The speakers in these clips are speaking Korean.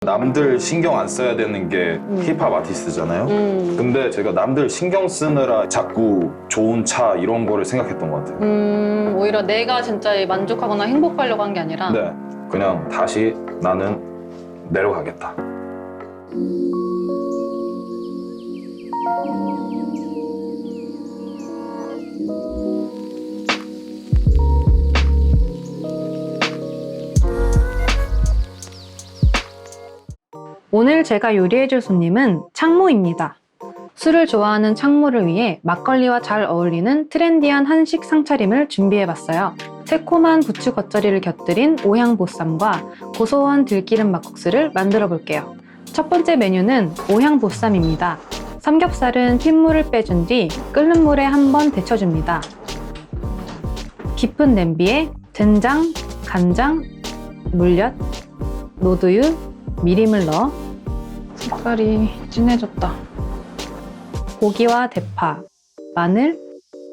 남들 신경 안 써야 되는 게 힙합 아티스트잖아요. 근데 제가 남들 신경 쓰느라 자꾸 좋은 차 이런 거를 생각했던 것 같아요. 오히려 내가 진짜 만족하거나 행복하려고 한 게 아니라 네, 그냥 다시 나는 내려가겠다. 오늘 제가 요리해줄 손님은 창모입니다. 술을 좋아하는 창모를 위해 막걸리와 잘 어울리는 트렌디한 한식 상차림을 준비해봤어요. 새콤한 부추 겉절이를 곁들인 오향보쌈과 고소한 들기름 막국수를 만들어 볼게요. 첫 번째 메뉴는 오향보쌈입니다. 삼겹살은 핏물을 빼준 뒤 끓는 물에 한번 데쳐줍니다. 깊은 냄비에 된장, 간장, 물엿, 노두유, 미림을 넣어 색깔이 진해졌다. 고기와 대파, 마늘,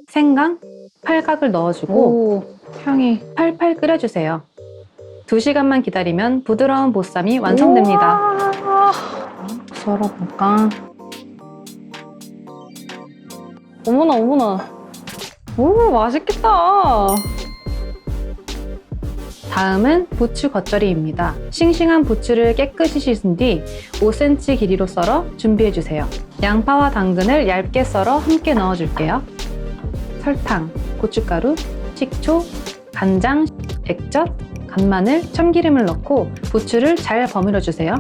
생강, 팔각을 넣어주고 향이 팔팔 끓여주세요. 2시간만 기다리면 부드러운 보쌈이 완성됩니다. 썰어볼까? 어머나 어머나. 오, 맛있겠다. 다음은 부추 겉절이입니다. 싱싱한 부추를 깨끗이 씻은 뒤 5cm 길이로 썰어 준비해주세요. 양파와 당근을 얇게 썰어 함께 넣어줄게요. 설탕, 고춧가루, 식초, 간장, 액젓, 간마늘, 참기름을 넣고 부추를 잘 버무려주세요.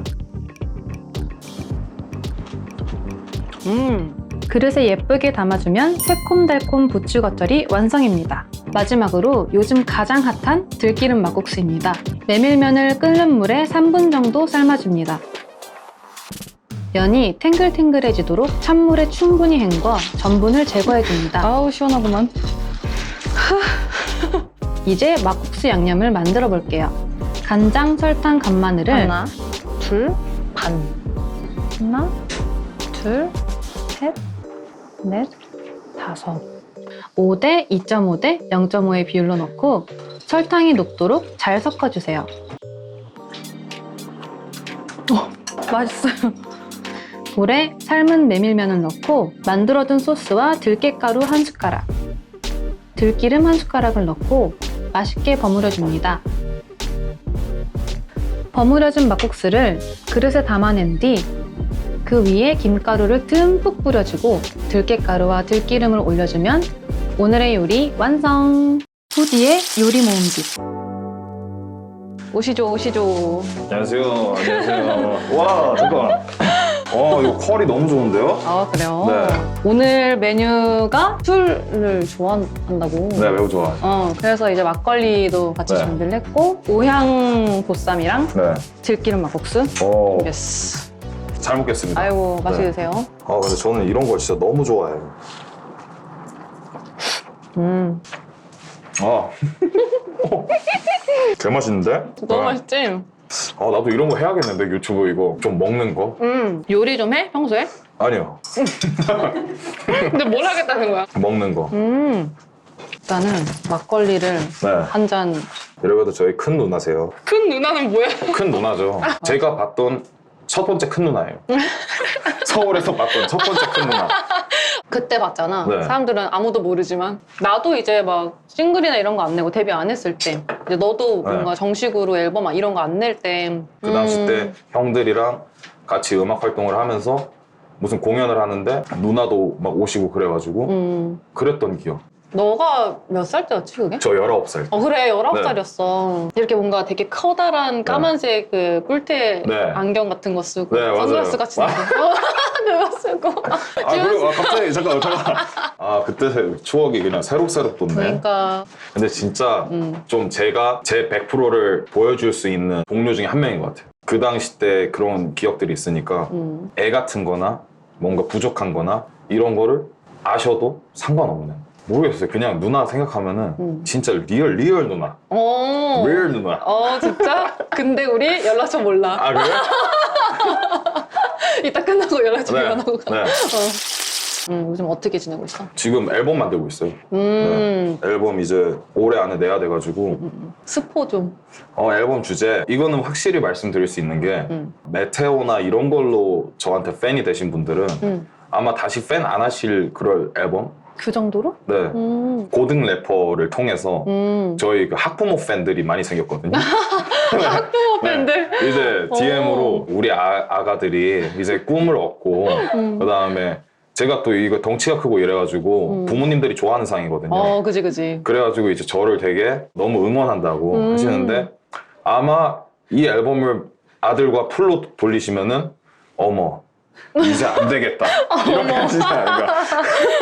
그릇에 예쁘게 담아주면 새콤달콤 부추 겉절이 완성입니다. 마지막으로 요즘 가장 핫한 들기름 막국수입니다. 메밀면을 끓는 물에 3분 정도 삶아줍니다. 면이 탱글탱글해지도록 찬물에 충분히 헹궈 전분을 제거해줍니다. 아우 시원하구만. 이제 막국수 양념을 만들어 볼게요. 간장, 설탕, 간마늘을 하나, 둘, 반. 하나, 둘, 셋, 넷, 다섯. 5대 2.5대 0.5의 비율로 넣고 설탕이 녹도록 잘 섞어주세요. 맛있어요. 볼에 삶은 메밀면을 넣고 만들어둔 소스와 들깨가루 1숟가락, 들기름 1숟가락을 넣고 맛있게 버무려줍니다. 버무려진 막국수를 그릇에 담아낸 뒤 그 위에 김가루를 듬뿍 뿌려주고 들깨가루와 들기름을 올려주면 오늘의 요리 완성! 후디의 요리 모음집. 오시죠, 오시죠. 안녕하세요. 안녕하세요. 와, 잠깐. 이거 컬이 너무 좋은데요? 아, 그래요? 네. 오늘 메뉴가 술을 좋아한다고. 네, 매우 좋아요. 그래서 이제 막걸리도 같이 네. 준비를 했고, 오향 보쌈이랑 네. 들기름 막국수. 오, 예스. 잘 먹겠습니다. 아이고, 맛있게 네. 드세요. 근데 저는 이런 걸 진짜 너무 좋아해요. 개 맛있는데? 너무 네. 맛있지? 나도 이런 거 해야겠는데, 유튜브 이거. 좀 먹는 거? 요리 좀 해? 평소에? 아니요. 근데 뭘 하겠다는 거야? 먹는 거. 일단은 막걸리를 네. 한 잔. 이래봬도 저희 큰 누나세요. 큰 누나는 뭐야? 큰 누나죠. 제가 봤던 첫 번째 큰 누나예요. 서울에서 봤던 첫 번째 큰 누나. 그때 봤잖아. 네. 사람들은 아무도 모르지만 나도 이제 막 싱글이나 이런 거 안 내고 데뷔 안 했을 때 이제 너도 네. 뭔가 정식으로 앨범 이런 거 안 낼 때 그 당시 때 형들이랑 같이 음악 활동을 하면서 무슨 공연을 하는데 누나도 막 오시고 그래가지고 그랬던 기억. 너가 몇 살 때였지 그게? 저 19살. 그래 19살이었어. 이렇게 뭔가 되게 커다란 까만색 그 뿔테 네. 안경 같은 거 쓰고 네, 맞아요. 선글라스 같이 쓰고 그거 쓰고 그리고 갑자기 잠깐. 그때 추억이 그냥 새록새록 돋네. 그러니까 근데 진짜 좀 제가 제 100%를 보여줄 수 있는 동료 중에 한 명인 것 같아요. 그 당시 때 그런 기억들이 있으니까 애 같은 거나 뭔가 부족한 거나 이런 거를 아셔도 상관없는. 모르겠어요. 그냥 누나 생각하면은 진짜 리얼 누나. 리얼 누나. 진짜? 근데 우리 연락처 몰라. 그래? 이따 끝나고 연락처 네. 교환하고 가. 네. 요즘 어떻게 지내고 있어? 지금 앨범 만들고 있어요. 앨범 이제 올해 안에 내야 돼가지고 스포 좀. 앨범 주제 이거는 확실히 말씀드릴 수 있는 게 메테오나 이런 걸로 저한테 팬이 되신 분들은 아마 다시 팬 안 하실 그럴 앨범? 그 정도로? 네. 고등 래퍼를 통해서 저희 그 학부모 팬들이 많이 생겼거든요. 학부모 팬들? 이제 DM으로 우리 아가들이 이제 꿈을 얻고 그다음에 제가 또 이거 덩치가 크고 이래가지고 부모님들이 좋아하는 상이거든요. 그지. 그래가지고 이제 저를 되게 너무 응원한다고 하시는데 아마 이 앨범을 아들과 풀로 돌리시면은 어머 이제 안 되겠다 이렇게 하시지 않을까.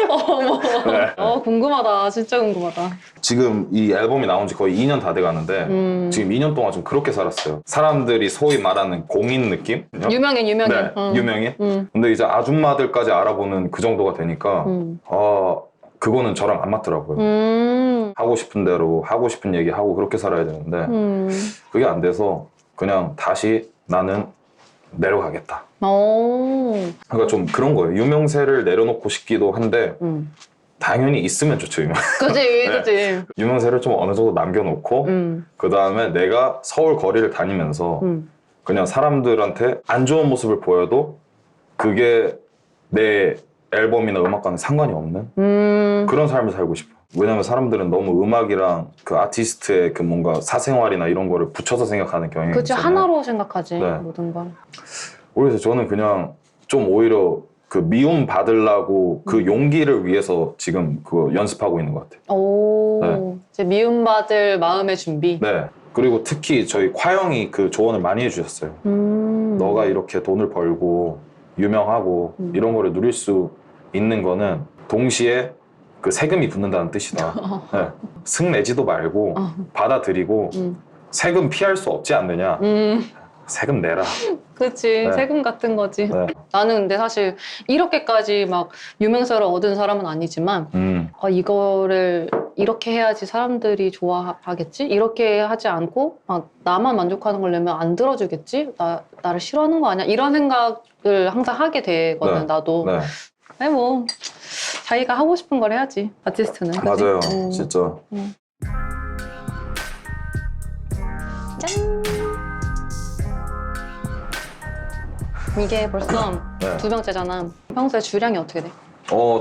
어머. 네. 궁금하다. 진짜 궁금하다. 지금 이 앨범이 나온 지 거의 2년 다 돼가는데 지금 2년 동안 좀 그렇게 살았어요. 사람들이 소위 말하는 공인 느낌? 유명인. 네, 유명인? 근데 이제 아줌마들까지 알아보는 그 정도가 되니까 그거는 저랑 안 맞더라고요. 하고 싶은 대로 하고 싶은 얘기 하고 그렇게 살아야 되는데 그게 안 돼서 그냥 다시 나는 내려가겠다. 그러니까 좀 그런 거예요. 유명세를 내려놓고 싶기도 한데 당연히 있으면 좋죠. 그지. 유명세를 좀 어느 정도 남겨놓고 그 다음에 내가 서울 거리를 다니면서 그냥 사람들한테 안 좋은 모습을 보여도 그게 내 앨범이나 음악과는 상관이 없는 그런 삶을 살고 싶어. 왜냐면 사람들은 너무 음악이랑 그 아티스트의 그 뭔가 사생활이나 이런 거를 붙여서 생각하는 경향이 그치, 있잖아요. 하나로 생각하지. 네. 모든 걸. 그래서 저는 그냥 좀 오히려 그 미움 받으려고 그 용기를 위해서 지금 그 연습하고 있는 것 같아요. 네. 이제 미움받을 마음의 준비. 네. 그리고 특히 저희 콰영이 그 조언을 많이 해주셨어요. 너가 이렇게 돈을 벌고 유명하고 이런 거를 누릴 수 있는 거는 동시에 그 세금이 붙는다는 뜻이다. 네. 승 내지도 말고 받아들이고 세금 피할 수 없지 않느냐. 세금 내라. 그치. 네. 세금 같은 거지. 네. 나는 근데 사실 이렇게까지 막 유명세를 얻은 사람은 아니지만 이거를 이렇게 해야지 사람들이 좋아하겠지? 이렇게 하지 않고 막 나만 만족하는 걸 내면 안 들어주겠지? 나를 싫어하는 거 아니야? 이런 생각을 항상 하게 되거든. 네. 나도. 네. 아니 뭐 자기가 하고 싶은 걸 해야지. 아티스트는. 그치? 맞아요. 진짜. 짠. 이게 벌써 네. 2병째잖아. 평소에 주량이 어떻게 돼?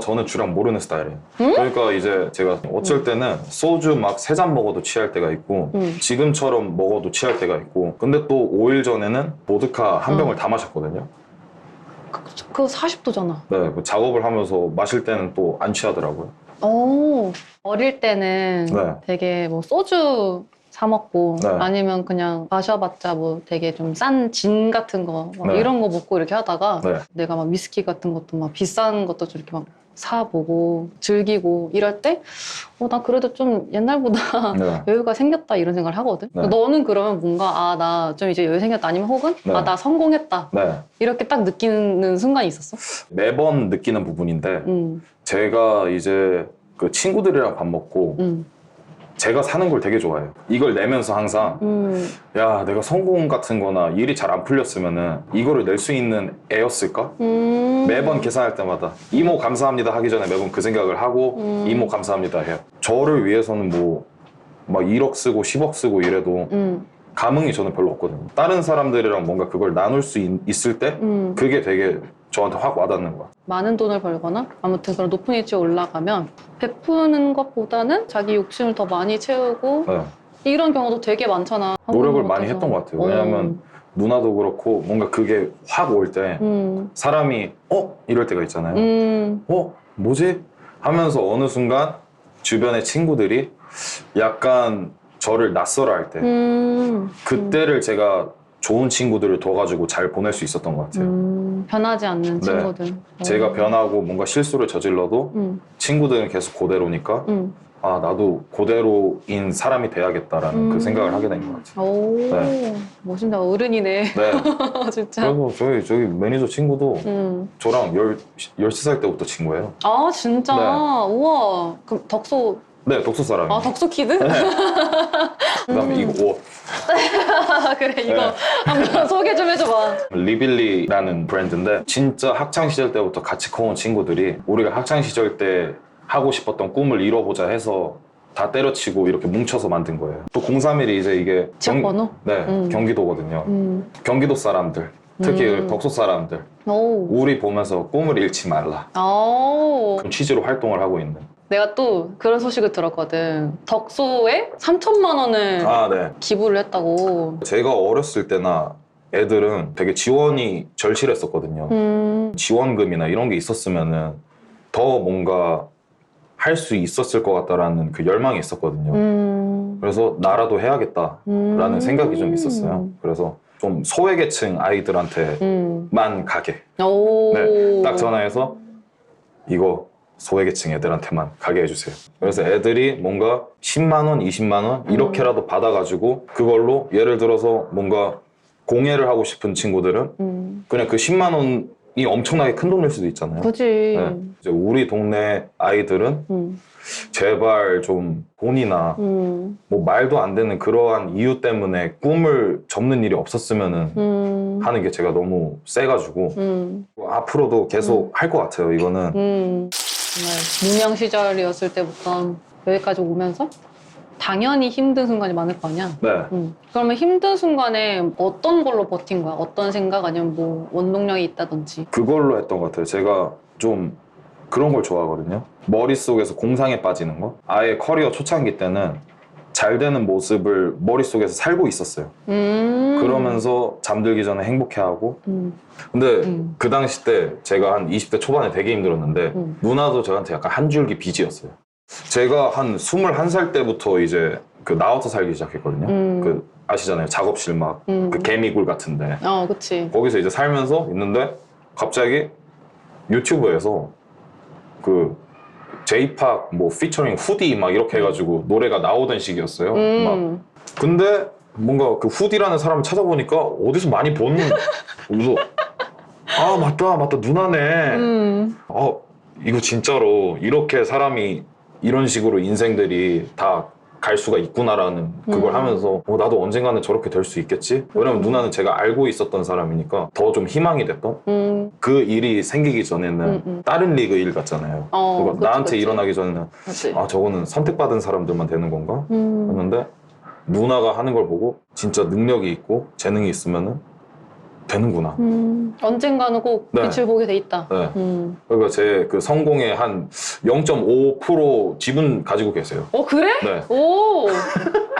저는 주량 모르는 스타일이에요. 그러니까 이제 제가 어쩔 때는 소주 막 3잔 먹어도 취할 때가 있고 지금처럼 먹어도 취할 때가 있고 근데 또 5일 전에는 보드카 한 병을 다 마셨거든요. 그거 40도잖아. 네, 그 작업을 하면서 마실 때는 또 안 취하더라고요. 어릴 때는 네. 되게 뭐 소주 사 먹고 네. 아니면 그냥 마셔봤자 뭐 되게 좀 싼 진 같은 거 막 네. 이런 거 먹고 이렇게 하다가 네. 내가 막 위스키 같은 것도 막 비싼 것도 좀 이렇게 막 사보고 즐기고 이럴 때 나 그래도 좀 옛날보다 네. 여유가 생겼다 이런 생각을 하거든. 네. 너는 그러면 뭔가 나 좀 이제 여유 생겼다 아니면 혹은 네. 나 성공했다 네. 이렇게 딱 느끼는 순간이 있었어? 매번 느끼는 부분인데 제가 이제 그 친구들이랑 밥 먹고 제가 사는 걸 되게 좋아해요. 이걸 내면서 항상 야 내가 성공 같은 거나 일이 잘 안 풀렸으면은 이거를 낼 수 있는 애였을까? 매번 계산할 때마다 이모 감사합니다 하기 전에 매번 그 생각을 하고 이모 감사합니다 해요. 저를 위해서는 뭐 막 1억 쓰고 10억 쓰고 이래도 감흥이 저는 별로 없거든요. 다른 사람들이랑 뭔가 그걸 나눌 수 있을 때 그게 되게 저한테 확 와닿는 거야. 많은 돈을 벌거나 아무튼 그런 높은 위치에 올라가면 베푸는 것보다는 자기 욕심을 더 많이 채우고 네. 이런 경우도 되게 많잖아. 노력을 한국 많이 같아서. 했던 것 같아요. 왜냐하면 누나도 그렇고 뭔가 그게 확 올 때 사람이 이럴 때가 있잖아요. 뭐지? 하면서 어느 순간 주변의 친구들이 약간 저를 낯설어 할 때 그때를 제가 좋은 친구들을 둬가지고 잘 보낼 수 있었던 것 같아요. 변하지 않는 네. 친구들. 제가 변하고 뭔가 실수를 저질러도 친구들은 계속 그대로니까 나도 그대로인 사람이 돼야겠다라는 그 생각을 하게 된 것 같아요. 오, 네. 멋있다. 어른이네. 네. 진짜. 그래서 저희 매니저 친구도 저랑 13살 때부터 친구예요. 아, 진짜? 네. 우와. 그럼 덕소 네, 독서 사람이에요. 아, 덕소 키드? 그다음에 이거 옷. 그래, 이거 네. 한번 소개 좀 해줘봐. 리빌리라는 브랜드인데 진짜 학창 시절 때부터 같이 커온 친구들이 우리가 학창 시절 때 하고 싶었던 꿈을 이뤄보자 해서 다 때려치고 이렇게 뭉쳐서 만든 거예요. 또 031이 이제 이게 지역번호? 네, 경기도거든요. 경기도 사람들, 특히 덕소 사람들, 오. 우리 보면서 꿈을 잃지 말라. 오. 그런 취지로 활동을 하고 있는. 내가 또 그런 소식을 들었거든. 덕소에 3천만 원을 아, 네. 기부를 했다고. 제가 어렸을 때나 애들은 되게 지원이 절실했었거든요. 지원금이나 이런 게 있었으면은 더 뭔가 할 수 있었을 것 같다라는 그 열망이 있었거든요. 그래서 나라도 해야겠다라는 생각이 좀 있었어요. 그래서 좀 소외계층 아이들한테만 가게. 오. 네, 딱 전화해서 이거 소외계층 애들한테만 가게 해주세요. 그래서 애들이 뭔가 10만 원, 20만 원 이렇게라도 받아가지고 그걸로 예를 들어서 뭔가 공예를 하고 싶은 친구들은 그냥 그 10만 원이 엄청나게 큰 돈일 수도 있잖아요. 그지. 네. 이제 우리 동네 아이들은 제발 좀 돈이나 뭐 말도 안 되는 그러한 이유 때문에 꿈을 접는 일이 없었으면은 하는 게 제가 너무 세가지고 앞으로도 계속 할 것 같아요. 이거는 정말 무명 시절이었을 때부터 여기까지 오면서 당연히 힘든 순간이 많을 거 아니야? 네. 그러면 힘든 순간에 어떤 걸로 버틴 거야? 어떤 생각 아니면 뭐 원동력이 있다든지? 그걸로 했던 것 같아요. 제가 좀 그런 걸 좋아하거든요. 머릿속에서 공상에 빠지는 거. 아예 커리어 초창기 때는 잘 되는 모습을 머릿속에서 살고 있었어요. 그러면서 잠들기 전에 행복해하고 근데 그 당시 때 제가 한 20대 초반에 되게 힘들었는데 누나도 저한테 약간 한 줄기 빚이었어요. 제가 한 21살 때부터 이제 그 나와서 살기 시작했거든요. 그 아시잖아요. 작업실 막 그 개미굴 같은데 그치. 거기서 이제 살면서 있는데 갑자기 유튜브에서 그 J-팝 뭐 피처링 후디 막 이렇게 해가지고 노래가 나오던 시기였어요. 막 근데 뭔가 그 후디라는 사람을 찾아보니까 어디서 많이 본 그래서 아 맞다 누나네. 아 이거 진짜로 이렇게 사람이 이런 식으로 인생들이 다 갈 수가 있구나라는 그걸 하면서 나도 언젠가는 저렇게 될 수 있겠지? 왜냐면 누나는 제가 알고 있었던 사람이니까 더 좀 희망이 됐던 그 일이 생기기 전에는 다른 리그 일 같잖아요. 그러니까 그치, 나한테 그치. 일어나기 전에는 그치. 아 저거는 선택받은 사람들만 되는 건가? 했는데 누나가 하는 걸 보고 진짜 능력이 있고 재능이 있으면은 되는구나. 언젠가는 꼭 네. 빛을 보게 돼 있다. 네. 그러니까 제 그 성공의 한 0.5% 지분 가지고 계세요. 그래? 네. 오,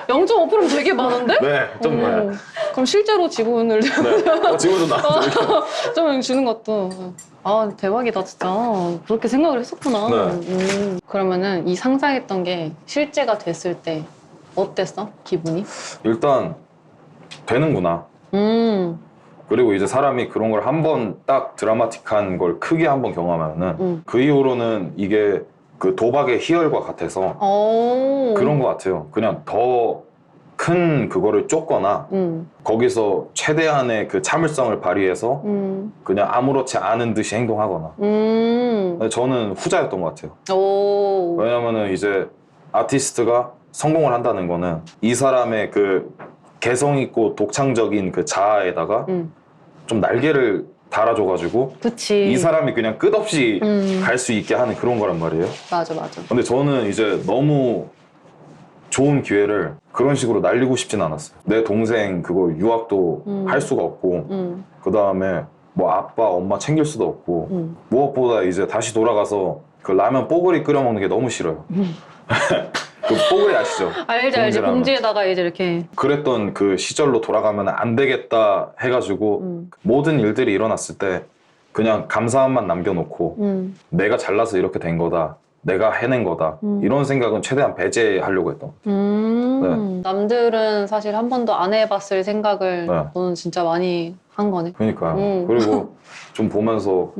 0.5%면 되게 많은데? 네, 좀 네. 그럼 실제로 지분을 네. 지분 좀 나왔어요. 좀 주는 것도 대박이다 진짜. 그렇게 생각을 했었구나. 네. 그러면은 이 상상했던 게 실제가 됐을 때 어땠어? 기분이? 일단 되는구나. 그리고 이제 사람이 그런 걸 한 번 딱 드라마틱한 걸 크게 한 번 경험하면은 그 이후로는 이게 그 도박의 희열과 같아서 그런 것 같아요. 그냥 더 큰 그거를 쫓거나 거기서 최대한의 그 참을성을 발휘해서 그냥 아무렇지 않은 듯이 행동하거나 근데 저는 후자였던 것 같아요. 오. 왜냐면은 이제 아티스트가 성공을 한다는 거는 이 사람의 그 개성 있고 독창적인 그 자아에다가 좀 날개를 달아줘가지고 그치. 이 사람이 그냥 끝없이 갈 수 있게 하는 그런 거란 말이에요. 맞아. 근데 저는 이제 너무 좋은 기회를 그런 식으로 날리고 싶진 않았어요. 내 동생 그거 유학도 할 수가 없고 그 다음에 뭐 아빠 엄마 챙길 수도 없고 무엇보다 이제 다시 돌아가서 그 라면 뽀글이 끓여 먹는 게 너무 싫어요. 그 뽀글이 아시죠? 알지. 봉지라면. 봉지에다가 이제 이렇게. 그랬던 그 시절로 돌아가면 안 되겠다 해가지고 모든 일들이 일어났을 때 그냥 감사함만 남겨놓고 내가 잘나서 이렇게 된 거다. 내가 해낸 거다. 이런 생각은 최대한 배제하려고 했던 것 같아요. 남들은 사실 한 번도 안 해봤을 생각을 네. 너는 진짜 많이 한 거네. 그러니까요. 그리고 좀 보면서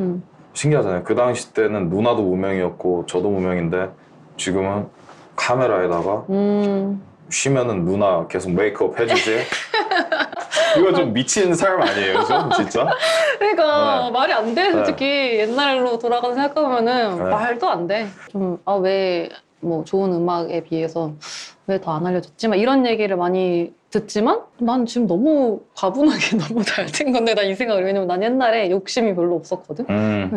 신기하잖아요. 그 당시 때는 누나도 무명이었고 저도 무명인데 지금은 카메라에다가 쉬면은 누나 계속 메이크업 해주지. 이거 좀 미친 삶 아니에요, 좀 진짜? 그러니까 네. 말이 안 돼. 솔직히 옛날로 돌아가서 생각해보면은 네. 말도 안 돼. 좀 왜 뭐 좋은 음악에 비해서 왜 더 안 알려졌지? 막 이런 얘기를 많이 듣지만 난 지금 너무 과분하게 너무 잘 된 건데 난 이 생각을 왜냐면 난 옛날에 욕심이 별로 없었거든.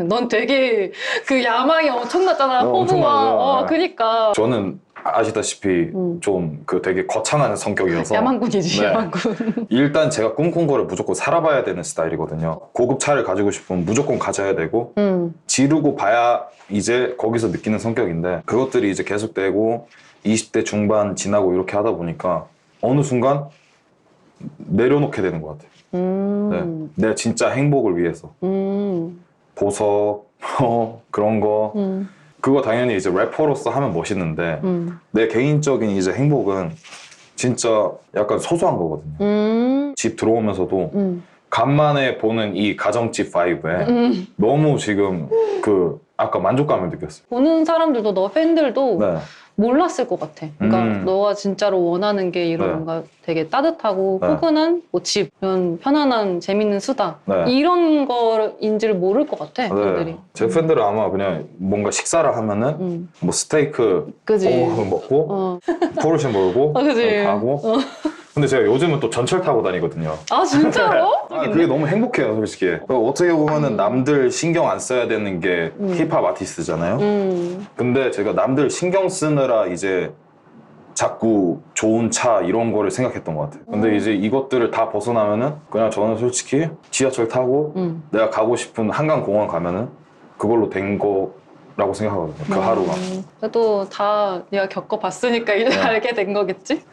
넌 되게 그 야망이 엄청났잖아. 포부와 엄청나죠. 그니까 저는 아시다시피 좀 그 되게 거창한 성격이어서 야망꾼이지. 네. 야망꾼. 일단 제가 꿈꾼 거를 무조건 살아봐야 되는 스타일이거든요. 고급 차를 가지고 싶으면 무조건 가져야 되고 지르고 봐야 이제 거기서 느끼는 성격인데 그것들이 이제 계속되고 20대 중반 지나고 이렇게 하다 보니까 어느 순간 내려놓게 되는 것 같아요. 네. 내 진짜 행복을 위해서 보석 그런 거 그거 당연히 이제 래퍼로서 하면 멋있는데 내 개인적인 이제 행복은 진짜 약간 소소한 거거든요. 집 들어오면서도 간만에 보는 이 가정집 바이브에 너무 지금 그 아까 만족감을 느꼈어요. 보는 사람들도 너 팬들도 네. 몰랐을 것 같아. 그러니까 너가 진짜로 원하는 게 이런 네. 뭔가 되게 따뜻하고 네. 포근한 뭐 집, 이런 편안한 재밌는 수다 네. 이런 거인지를 모를 것 같아. 팬들이. 제 팬들은 아마 그냥 뭔가 식사를 하면은 뭐 스테이크 그지. 먹고 포르쉐 몰고 그지. 가고 근데 제가 요즘은 또 전철 타고 다니거든요. 아 진짜로? 그게 너무 행복해요, 솔직히. 어떻게 보면은 남들 신경 안 써야 되는 게 힙합 아티스트잖아요. 근데 제가 남들 신경 쓰느라 이제 자꾸 좋은 차 이런 거를 생각했던 것 같아요. 근데 이제 이것들을 다 벗어나면은 그냥 저는 솔직히 지하철 타고 내가 가고 싶은 한강공원 가면은 그걸로 된 거라고 생각하거든요. 그 하루가. 그래도 다 네가 겪어봤으니까 이제 네. 알게 된 거겠지?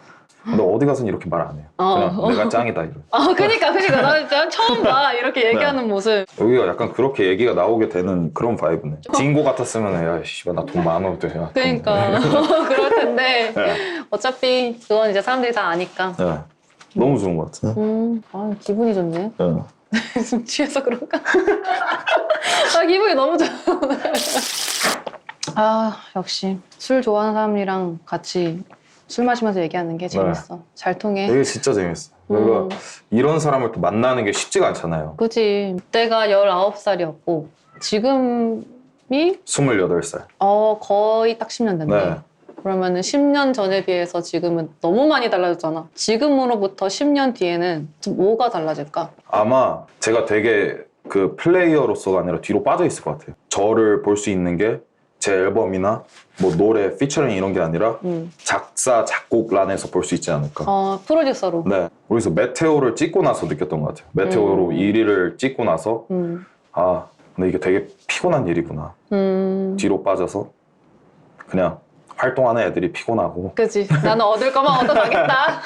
근데 어디 가서는 이렇게 말 안 해요. 그냥 내가 짱이다 이런. 그니까 나 처음 봐 이렇게 얘기하는 모습. 여기가 약간 그렇게 얘기가 나오게 되는 그런 바이브네. 딩고 같았으면 야 씨발 나 돈 많아도 돼. 야, 그러니까 그럴 텐데 네. 어차피 그건 이제 사람들이 다 아니까. 네. 너무 좋은 것 같아. 기분이 좋네. 네. 좀 취해서 그런가? 기분이 너무 좋아. 역시 술 좋아하는 사람이랑 같이 술 마시면서 얘기하는 게 재밌어. 잘 통해. 이게 진짜 재밌어. 그러니까 이런 사람을 또 만나는 게 쉽지가 않잖아요. 그치. 그때가 19살이었고 지금이 28살. 거의 딱 10년 됐네. 네. 그러면은 10년 전에 비해서 지금은 너무 많이 달라졌잖아. 지금으로부터 10년 뒤에는 좀 뭐가 달라질까? 아마 제가 되게 그 플레이어로서가 아니라 뒤로 빠져 있을 것 같아요. 저를 볼 수 있는 게 제 앨범이나 뭐 노래 피처링 이런 게 아니라 작사 작곡란에서 볼 수 있지 않을까. 프로듀서로. 네. 거기서 메테오를 찍고 나서 느꼈던 것 같아요. 메테오로 1위를 찍고 나서 근데 이게 되게 피곤한 일이구나. 뒤로 빠져서 그냥 활동하는 애들이 피곤하고. 그치. 나는 얻을 거만 얻어가겠다.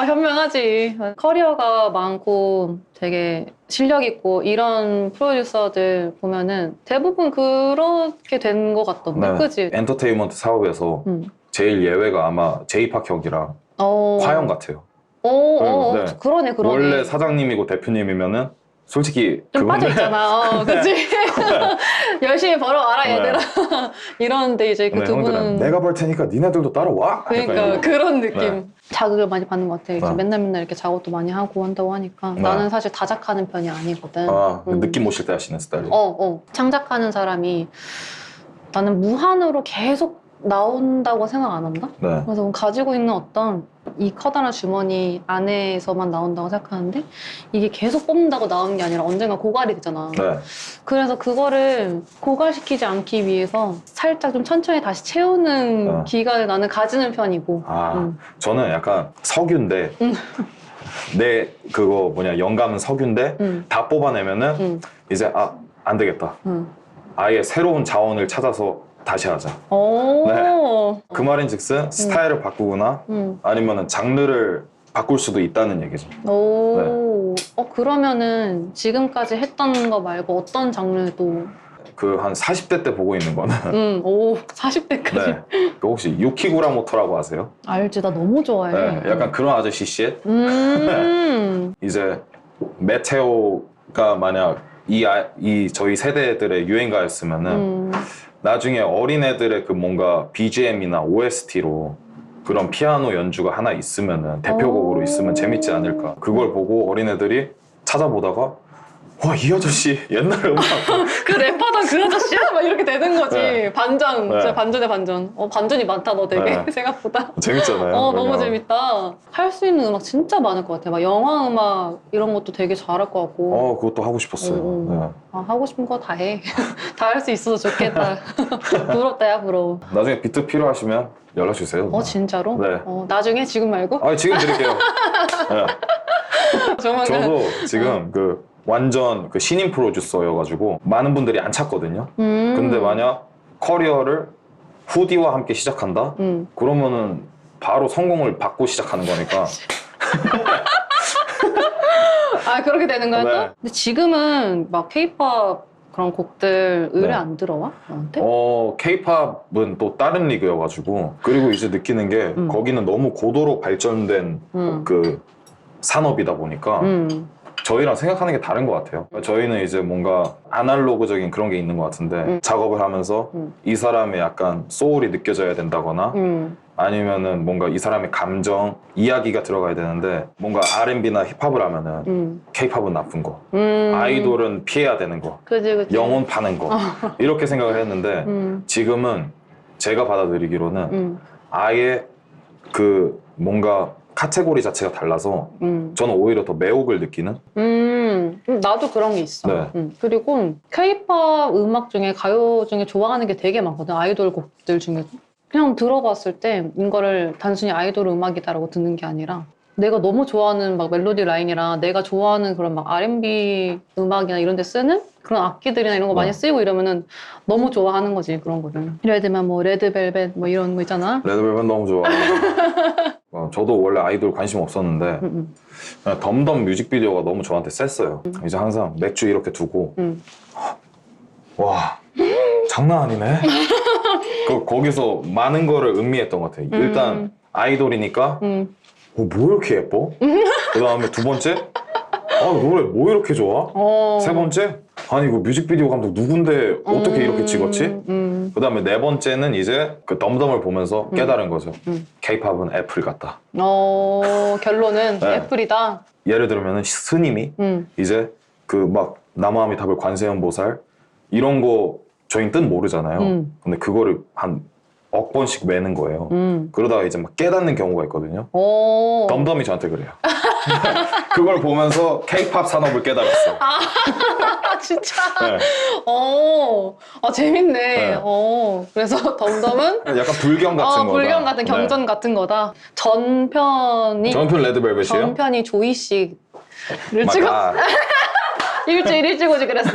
현명하지. 커리어가 많고 되게 실력 있고 이런 프로듀서들 보면은 대부분 그렇게 된 것 같던데. 네. 그치? 엔터테인먼트 사업에서 제일 예외가 아마 제이팍 형이랑 화영 같아요. 네. 그러네. 원래 사장님이고 대표님이면은 솔직히 좀 그분들- 빠져있잖아. 그치? 열심히 벌어와라, 네. 얘들아. 이러는데 이제 그 네, 두 형들은 분은. 내가 벌 테니까 니네들도 따라와. 그러니까 약간 그런 느낌. 네. 자극을 많이 받는 것 같아. 이렇게 네. 맨날 이렇게 작업도 많이 하고 한다고 하니까. 네. 나는 사실 다작하는 편이 아니거든. 느낌 오실 때 하시는 스타일. 창작하는 사람이 나는 무한으로 계속 나온다고 생각 안 한다? 네. 그래서 가지고 있는 어떤 이 커다란 주머니 안에서만 나온다고 생각하는데 이게 계속 뽑는다고 나오는 게 아니라 언젠가 고갈이 되잖아. 네. 그래서 그거를 고갈시키지 않기 위해서 살짝 좀 천천히 다시 채우는 기간을 나는 가지는 편이고. 저는 약간 석유인데 내 그거 영감은 석유인데 다 뽑아내면은 이제 안 되겠다. 아예 새로운 자원을 찾아서 다시 하자. 네. 그 말인즉슨 스타일을 바꾸거나 아니면은 장르를 바꿀 수도 있다는 얘기죠. 그러면은 지금까지 했던 거 말고 어떤 장르도 그 한 40대 때 보고 있는 거는 40대까지. 네. 그 혹시 유키구라모토라고 아세요? 알지, 나 너무 좋아해. 네. 약간 그런 아저씨 씨. 이제 메테오가 만약 이 저희 세대들의 유행가였으면은 나중에 어린애들의 그 뭔가 BGM이나 OST로 그런 피아노 연주가 하나 있으면은 대표곡으로 있으면 재밌지 않을까. 그걸 보고 어린애들이 찾아보다가 와, 이 아저씨 옛날 음악. 그 랩하던 그 아저씨야? 막 이렇게 되는 거지. 네. 반전. 네. 진짜 반전에 반전. 반전이 많다, 너 되게. 네. 생각보다. 재밌잖아요. 너무 그러면. 재밌다. 할 수 있는 음악 진짜 많을 것 같아. 막 영화 음악 이런 것도 되게 잘할 것 같고. 그것도 하고 싶었어요. 어. 네. 하고 싶은 거 다 해. 다 할 수 있어서 좋겠다. 부럽다, 야, 부러워. 나중에 비트 필요하시면 연락 주세요. 진짜로? 네. 나중에? 지금 말고? 지금 드릴게요. 네. 조만간. 저도 지금 그 완전 그 신인 프로듀서여가지고 많은 분들이 안 찾거든요. 근데 만약 커리어를 후디와 함께 시작한다? 그러면은 바로 성공을 받고 시작하는 거니까. 그렇게 되는 거야, 네. 또? 근데 지금은 막 케이팝 그런 곡들 의뢰 네. 안 들어와? 너한테? 케이팝은 또 다른 리그여가지고 그리고 이제 느끼는 게 거기는 너무 고도로 발전된 그 산업이다 보니까 저희랑 생각하는 게 다른 것 같아요. 저희는 이제 뭔가 아날로그적인 그런 게 있는 것 같은데 작업을 하면서 이 사람의 약간 소울이 느껴져야 된다거나 아니면은 뭔가 이 사람의 감정, 이야기가 들어가야 되는데 뭔가 R&B나 힙합을 하면은 K-팝은 나쁜 거, 아이돌은 피해야 되는 거, 그치. 영혼 파는 거 이렇게 생각을 했는데 지금은 제가 받아들이기로는 아예 그 뭔가 카테고리 자체가 달라서 저는 오히려 더 매혹을 느끼는 나도 그런 게 있어. 네. 그리고 케이팝 음악 중에 가요 중에 좋아하는 게 되게 많거든. 아이돌 곡들 중에도. 그냥 들어봤을 때 이거를 단순히 아이돌 음악이다라고 듣는 게 아니라 내가 너무 좋아하는 막 멜로디 라인이랑 내가 좋아하는 그런 막 R&B 음악이나 이런 데 쓰는 그런 악기들이나 이런 거 많이 쓰이고 이러면은 너무 좋아하는 거지, 그런 거를. 예를 들면 뭐 레드벨벳 뭐 이런 거 있잖아. 레드벨벳 너무 좋아해요. 저도 원래 아이돌 관심 없었는데 그냥 덤덤 뮤직비디오가 너무 저한테 셌어요. 이제 항상 맥주 이렇게 두고 와 장난 아니네. 거기서 많은 거를 음미했던 것 같아요. 일단 아이돌이니까 뭐 이렇게 예뻐? 그 다음에 두 번째 노래 뭐 이렇게 좋아? 세 번째 아니 이거 뮤직비디오 감독 누군데 어떻게 이렇게 찍었지? 그 다음에 네 번째는 이제 그 덤덤을 보면서 깨달은 거죠. K-팝은 애플 같다. 결론은 네. 애플이다. 예를 들면은 스님이 이제 그 막 나무아미타불 관세음보살 이런 거 저희는 뜻 모르잖아요. 근데 그거를 한 억 번씩 외는 거예요. 그러다가 이제 막 깨닫는 경우가 있거든요. 덤덤이 저한테 그래요. 그걸 보면서 K-팝 산업을 깨달았어. 진짜? 네. 재밌네. 네. 그래서 덤덤은 약간 불경 같은 거다. 불경 같은 경전 같은 거다. 전편이 레드벨벳이에요? 전편이 조이 씨를 막, 찍었. 일주일 일찍 오지 그랬어.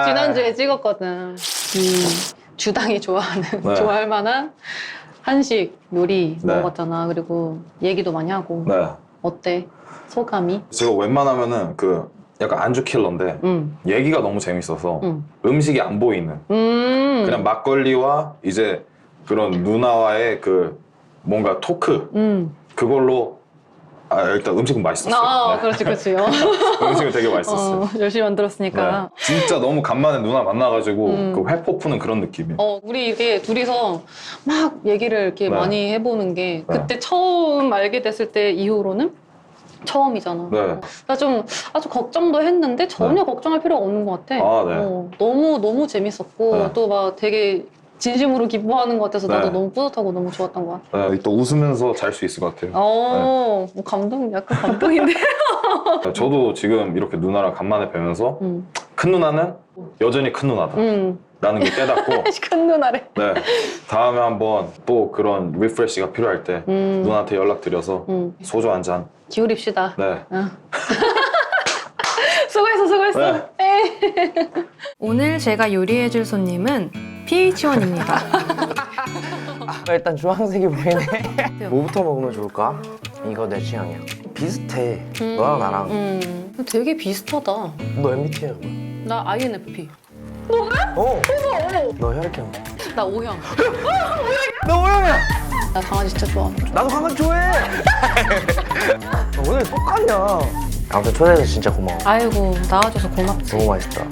지난주에 찍었거든. 주당이 좋아하는, 좋아할 만한 한식, 요리 네. 먹었잖아. 그리고 얘기도 많이 하고. 네. 어때? 소감이? 제가 웬만하면은 그 약간 안주 킬러인데 얘기가 너무 재밌어서 음식이 안 보이는 그냥 막걸리와 이제 그런 누나와의 그 뭔가 토크 그걸로 일단 음식은 맛있었어요. 네. 그렇지. 음식은 되게 맛있었어요. 열심히 만들었으니까. 네. 진짜 너무 간만에 누나 만나가지고 그 회포 푸는 그런 느낌이에요. 우리 이게 둘이서 막 얘기를 이렇게 네. 많이 해보는 게 네. 그때 처음 알게 됐을 때 이후로는 처음이잖아. 네. 나 좀 아주 걱정도 했는데 전혀 네. 걱정할 필요가 없는 것 같아. 네. 너무 재밌었고 네. 또 막 되게 진심으로 기뻐하는 것 같아서 나도 네. 너무 뿌듯하고 너무 좋았던 것 같아. 네, 또 웃으면서 잘 수 있을 것 같아요. 약간 감동인데. 저도 지금 이렇게 누나랑 간만에 뵈면서 큰 누나는 여전히 큰 누나다 라는 게 깨닫고 큰 누나래. 네, 다음에 한번 또 그런 리프레시가 필요할 때 누나한테 연락드려서 소주 한 잔. 기울입시다. 네. 수고했어. 네. 오늘 제가 요리해줄 손님은 PH1입니다. 일단 주황색이 보이네. 뭐부터 먹으면 좋을까? 이거 내 취향이야. 비슷해. 너랑 나랑. 되게 비슷하다. 너 MBTI야 뭐야? 나 INFP. 너 혈액형. 나 O형. 너 O형이야. 나 강아지 진짜 좋아하는. 나도 강아지 좋아해. 오늘 똑같냐? 아무튼 초대해서 진짜 고마워. 아이고 나와줘서 고맙지. 너무 맛있다.